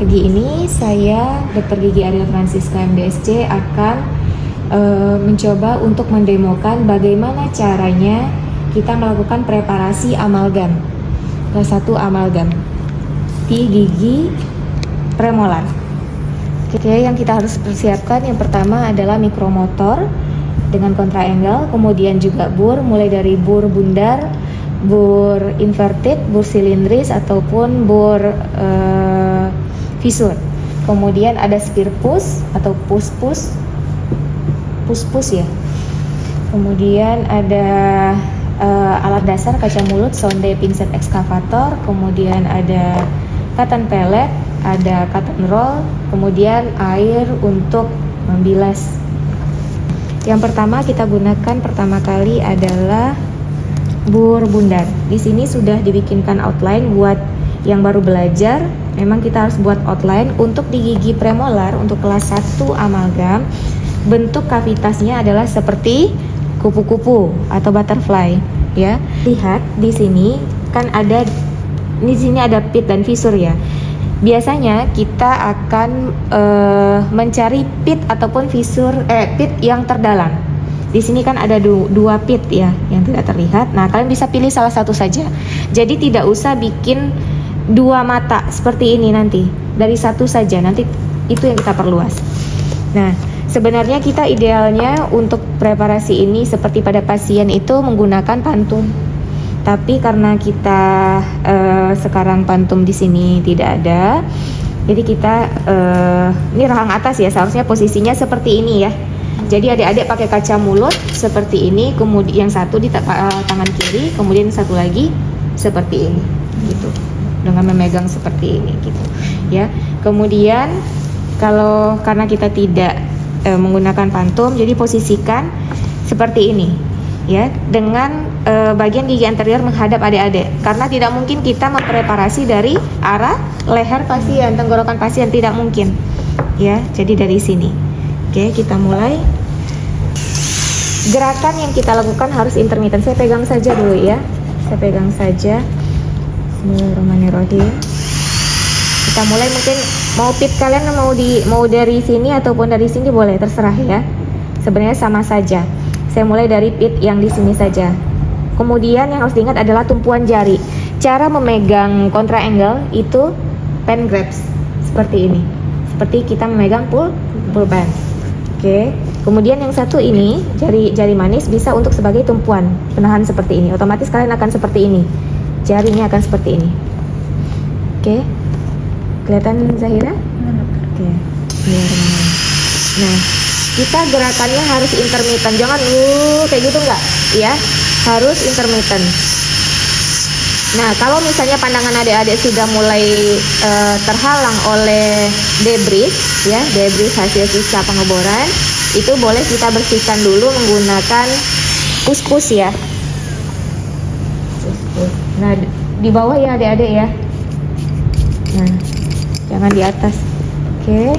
Pagi ini saya, Dr. Gigi Arya Francisca MDSC, akan mencoba untuk mendemokan bagaimana caranya kita melakukan preparasi amalgam. Kelas 1 amalgam di gigi premolar. Oke, yang kita harus persiapkan yang pertama adalah mikromotor dengan kontraangle, kemudian juga bur, mulai dari bur bundar, bur inverted, bur silindris ataupun bur visur. Kemudian ada spear push atau push ya. Kemudian ada alat dasar kaca mulut, sonde, pinset, ekskavator. Kemudian ada cotton pellet, ada cotton roll. Kemudian air untuk membilas. Yang pertama kita gunakan pertama kali adalah bur bundar. Di sini sudah dibikinkan outline buat yang baru belajar. Memang kita harus buat outline untuk di gigi premolar untuk kelas 1 amalgam. Bentuk kavitasnya adalah seperti kupu-kupu atau butterfly, ya. Lihat di sini kan ada pit dan visur ya. Biasanya kita akan mencari pit ataupun visur pit yang terdalam. Di sini kan ada dua pit ya yang tidak terlihat. Nah, kalian bisa pilih salah satu saja. Jadi tidak usah bikin dua mata seperti ini nanti. Dari satu saja, nanti itu yang kita perluas. Nah, sebenarnya kita idealnya untuk preparasi ini seperti pada pasien itu menggunakan pantum. Tapi karena kita sekarang pantum di sini tidak ada, jadi kita ini rahang atas ya, seharusnya posisinya seperti ini ya. Jadi adik-adik pakai kaca mulut seperti ini, kemudian yang satu di tangan kiri, kemudian satu lagi seperti ini, gitu. Dengan memegang seperti ini, gitu. Ya. Kemudian karena kita tidak menggunakan pantum, jadi posisikan seperti ini, ya, dengan bagian gigi anterior menghadap adik-adik. Karena tidak mungkin kita mempreparasi dari arah leher pasien, tenggorokan pasien, tidak mungkin, ya. Jadi dari sini. Oke, kita mulai. Gerakan yang kita lakukan harus intermittent. Saya pegang saja dulu ya. Saya pegang saja. Bismillahirrahmanirrahim. Kita mulai, mungkin mau pit kalian mau dari sini ataupun dari sini boleh, terserah ya. Sebenarnya sama saja. Saya mulai dari pit yang di sini saja. Kemudian yang harus diingat adalah tumpuan jari. Cara memegang kontraangle itu pen grabs seperti ini. Seperti kita memegang pull band. Oke. Kemudian yang satu ini, jari manis bisa untuk sebagai tumpuan penahan seperti ini. Otomatis kalian akan seperti ini. Jarinya akan seperti ini. Oke. Kelihatan Zahira? Oke. Nah, kita gerakannya harus intermittent. Jangan kayak gitu enggak, ya. Harus intermittent. Nah, kalau misalnya pandangan adik-adik sudah mulai terhalang oleh debris, ya, debris hasil sisa pengeboran, itu boleh kita bersihkan dulu menggunakan push ya. Nah, di bawah ya adik-adik ya. Nah, jangan di atas. Oke.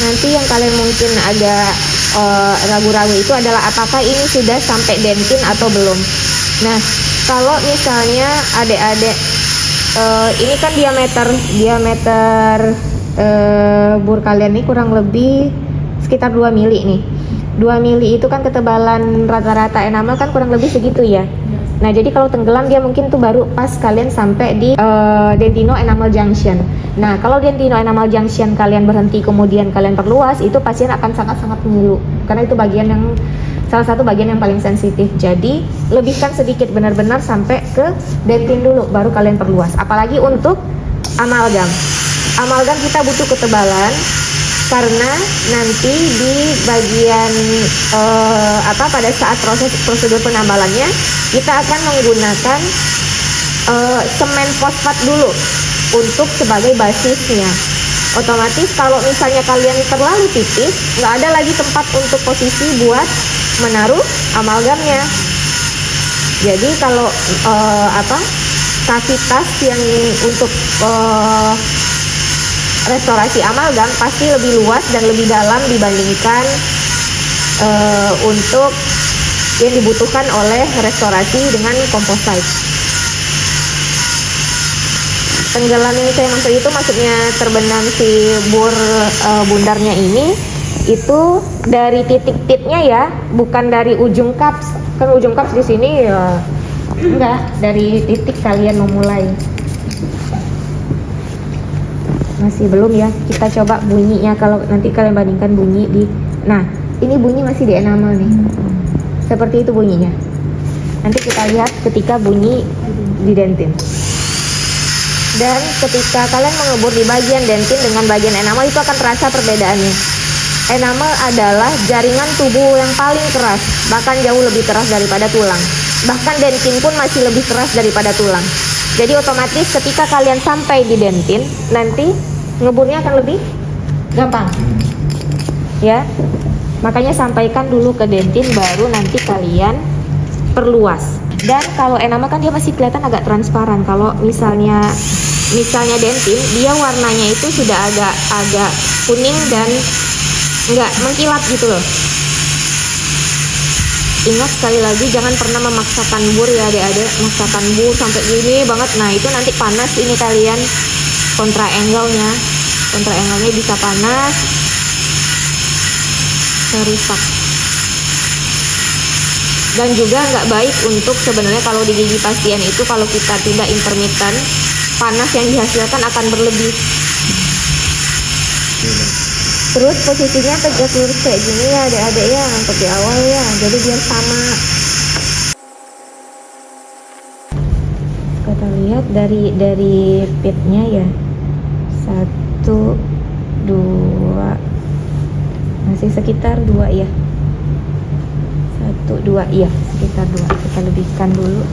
Nanti yang kalian mungkin agak ragu-ragu itu adalah apakah ini sudah sampai dentin atau belum. Nah, kalau misalnya adik-adik ini kan diameter bur kalian ini kurang lebih sekitar 2 mili nih. 2 mili itu kan ketebalan rata-rata enamel kan kurang lebih segitu ya. Nah, jadi kalau tenggelam dia mungkin tuh baru pas kalian sampai di dentino enamel junction. Nah, kalau dentino enamel junction kalian berhenti kemudian kalian perluas, itu pasien akan sangat-sangat mengilu. Karena itu salah satu bagian yang paling sensitif. Jadi, lebihkan sedikit benar-benar sampai ke dentin dulu baru kalian perluas. Apalagi untuk amalgam. Amalgam kita butuh ketebalan karena nanti di bagian pada saat prosedur penambalannya kita akan menggunakan semen fosfat dulu untuk sebagai basisnya. Otomatis kalau misalnya kalian terlalu tipis, nggak ada lagi tempat untuk posisi buat menaruh amalgamnya. Jadi kalau kavitas yang untuk restorasi amalgam pasti lebih luas dan lebih dalam dibandingkan untuk yang dibutuhkan oleh restorasi dengan composite. tenggelam yang saya maksud itu maksudnya terbenam si bundarnya ini itu dari titik pitnya ya, bukan dari ujung cups. Kan ujung cups di sini ya enggak, dari titik kalian memulai. Masih belum ya, kita coba bunyinya. Kalau nanti kalian bandingkan bunyi di, nah ini bunyi masih di enamel nih, seperti itu bunyinya. Nanti kita lihat ketika bunyi di dentin. Dan ketika kalian mengebur di bagian dentin dengan bagian enamel, itu akan terasa perbedaannya. Enamel adalah jaringan tubuh yang paling keras, bahkan jauh lebih keras daripada tulang. Bahkan dentin pun masih lebih keras daripada tulang. Jadi otomatis ketika kalian sampai di dentin, nanti ngeburnya akan lebih gampang. Ya, makanya sampaikan dulu ke dentin, baru nanti kalian perluas. Dan kalau enamel kan dia masih kelihatan agak transparan. Kalau misalnya dentin, dia warnanya itu sudah agak kuning dan nggak mengkilap gitu loh. Ingat sekali lagi, jangan pernah memaksakan bur ya adik-adik. Memaksakan bur sampai gini banget, nah itu nanti panas ini kalian. Kontra angle-nya bisa panas, merusak. Dan juga nggak baik untuk sebenarnya kalau di gigi pasien itu, kalau kita tidak intermittent, panas yang dihasilkan akan berlebih. Terus posisinya tegak lurus kayak gini ya adik-adik ya, untuk di awal ya, jadi biar sama. Kita lihat dari pitnya ya, 1, 2, masih sekitar 2 ya, 1, 2 iya, sekitar 2. Kita lebihkan dulu.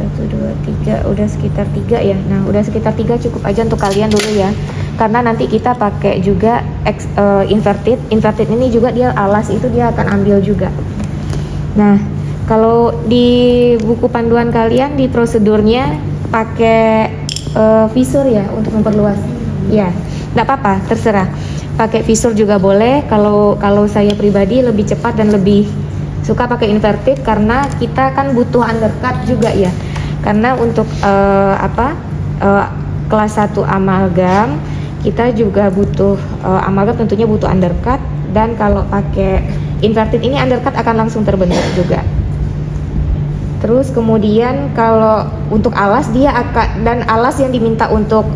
1, 2, 3, udah sekitar 3 ya. Nah udah sekitar 3 cukup aja untuk kalian dulu ya, karena nanti kita pakai juga inverted ini juga dia alas itu dia akan ambil juga. Nah kalau di buku panduan kalian di prosedurnya pakai visur ya untuk memperluas ya, nggak apa-apa, terserah pakai visur juga boleh. Kalau saya pribadi lebih cepat dan lebih suka pakai inverted, karena kita kan butuh undercut juga ya. Karena untuk kelas 1 amalgam kita juga butuh amalgam, tentunya butuh undercut. Dan kalau pakai inverted ini undercut akan langsung terbentuk juga. Terus kemudian kalau untuk alas dia akan, dan alas yang diminta untuk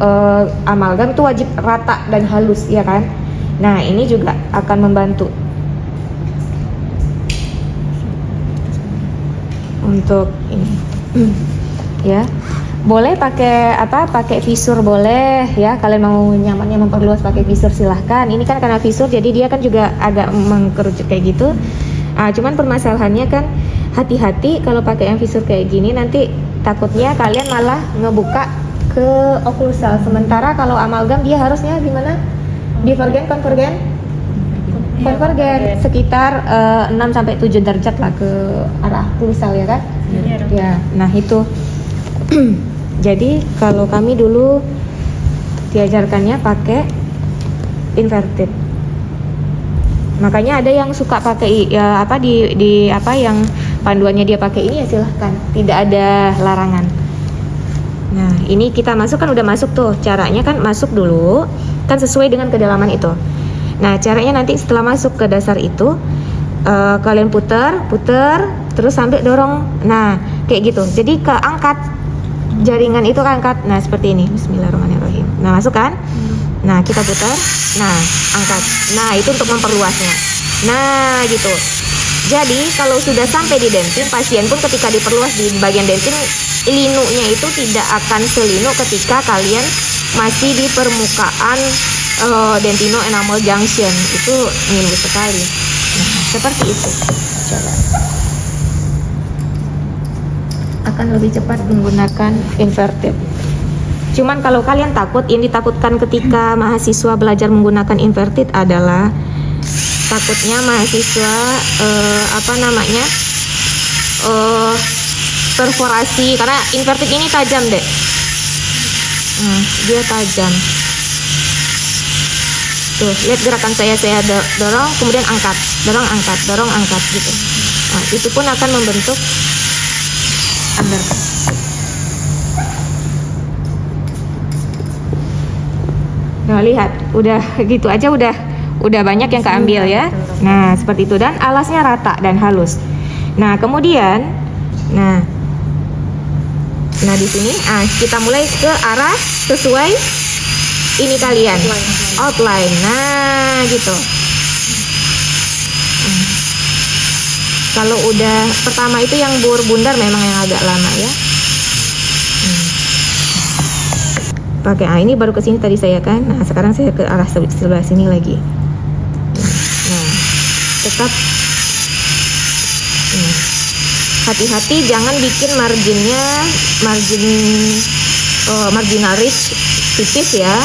amalgam itu wajib rata dan halus ya kan. Nah ini juga akan membantu untuk ini. Ya, boleh pakai visur boleh ya. Kalian mau nyamannya memperluas pakai visur silahkan. Ini kan karena visur jadi dia kan juga agak mengkerucut kayak gitu. Cuman permasalahannya kan hati-hati kalau pakai yang visur kayak gini, nanti takutnya kalian malah ngebuka ke oklusal. Sementara kalau amalgam dia harusnya gimana? Divergen, konvergen sekitar 6-7 derajat lah ke arah oklusal ya kan? Ya, nah itu. Jadi kalau kami dulu diajarkannya pakai inverted. Makanya ada yang suka pakai ya yang panduannya dia pakai ini ya silahkan, tidak ada larangan. Nah ini kita masuk kan udah masuk tuh, caranya kan masuk dulu kan sesuai dengan kedalaman itu. Nah caranya nanti setelah masuk ke dasar itu kalian putar terus sampai dorong. Nah kayak gitu, jadi keangkat jaringan itu angkat. Nah seperti ini, bismillahirrahmanirrahim. Nah masuk kan, nah kita putar, nah angkat. Nah itu untuk memperluasnya. Nah gitu. Jadi kalau sudah sampai di dentin, pasien pun ketika diperluas di bagian dentin, linunya itu tidak akan selinu ketika kalian masih di permukaan dentino enamel junction. Itu minim sekali. Nah seperti itu. Coba. Akan lebih cepat menggunakan inverted. Cuman kalau kalian takut, yang ditakutkan ketika mahasiswa belajar menggunakan inverted adalah takutnya mahasiswa perforasi, karena inverted ini tajam deh. Dia tajam. Tuh, lihat gerakan saya dorong, kemudian angkat, dorong angkat gitu. Nah, itu pun akan membentuk undercut. Nah, lihat, udah gitu aja udah banyak yang keambil ya. Nah, seperti itu, dan alasnya rata dan halus. Nah, kemudian nah di sini kita mulai ke arah sesuai ini kalian outline. Nah, gitu. Kalau udah pertama itu yang bur bundar memang yang agak lama ya. Pakai ini baru ke sini tadi saya kan. Nah, sekarang saya ke arah sebelah sini lagi. Nah, tetap hati-hati jangan bikin marginal ridge tipis ya.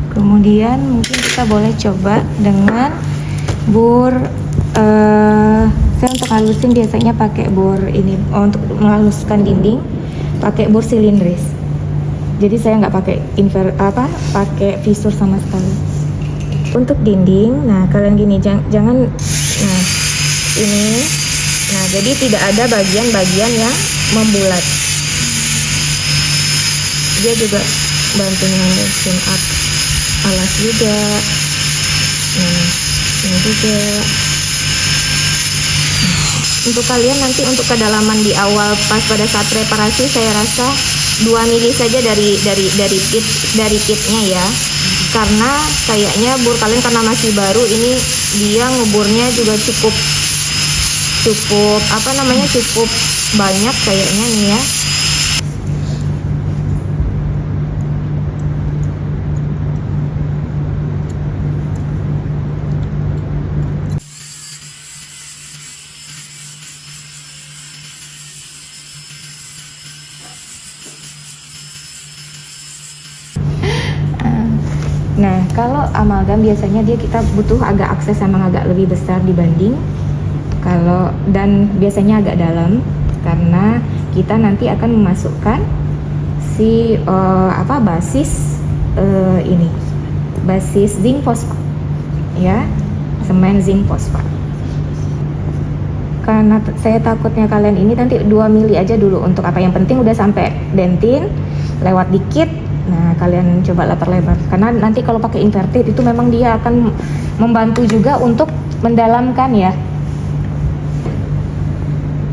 Kemudian mungkin kita boleh coba dengan bur saya untuk halusin biasanya pakai bur ini untuk menghaluskan dinding pakai bur silindris. Jadi saya nggak pakai pakai visur sama sekali. Untuk dinding, nah kalian gini jangan nah ini, nah jadi tidak ada bagian-bagian yang membulat. Dia juga bantu halusin alas juga. Ini juga. Untuk kalian nanti untuk kedalaman di awal pas pada saat reparasi saya rasa 2 mili saja dari pitnya ya. Karena kayaknya bur kalian karena masih baru ini dia ngeburnya juga cukup cukup banyak kayaknya nih ya. Nah, kalau amalgam biasanya kita butuh agak akses yang agak lebih besar dibanding dan biasanya agak dalam karena kita nanti akan memasukkan si basis zinc fosfat ya, semen zinc fosfat. Karena saya takutnya kalian ini nanti 2 mili aja dulu untuk yang penting udah sampai dentin lewat dikit. Nah, kalian coba lebar-lebar karena nanti kalau pakai inverted itu memang dia akan membantu juga untuk mendalamkan ya.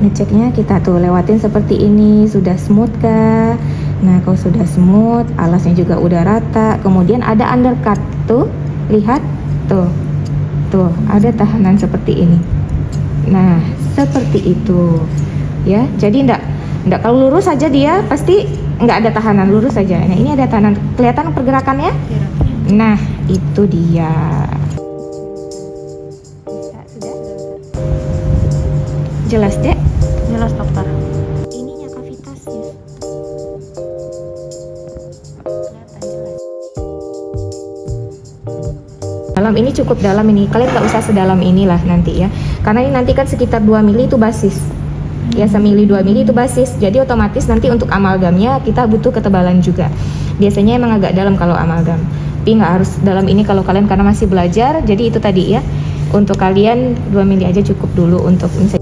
Ngeceknya kita tuh lewatin seperti ini, sudah smooth kah? Nah, kalau sudah smooth, alasnya juga udah rata. Kemudian ada undercut tuh, lihat tuh ada tahanan seperti ini. Nah, seperti itu ya. Jadi enggak kalau lurus saja dia pasti nggak ada tahanan, lurus saja. Nah, ini ada tahanan, kelihatan pergerakannya? Nah, itu dia. Sudah? Jelas, Dek? Jelas, dokter. Ininya kavitasnya. Kelihatan jelas. Dalam ini cukup dalam ini. Kalian nggak usah sedalam inilah nanti ya. Karena ini nanti kan sekitar 2 mili itu basis. Ya, 1 mili 2 mili itu basis. Jadi otomatis nanti untuk amalgamnya kita butuh ketebalan juga. Biasanya emang agak dalam kalau amalgam. Tapi nggak harus dalam ini kalau kalian karena masih belajar. Jadi itu tadi ya. Untuk kalian 2 mili aja cukup dulu untuk misalnya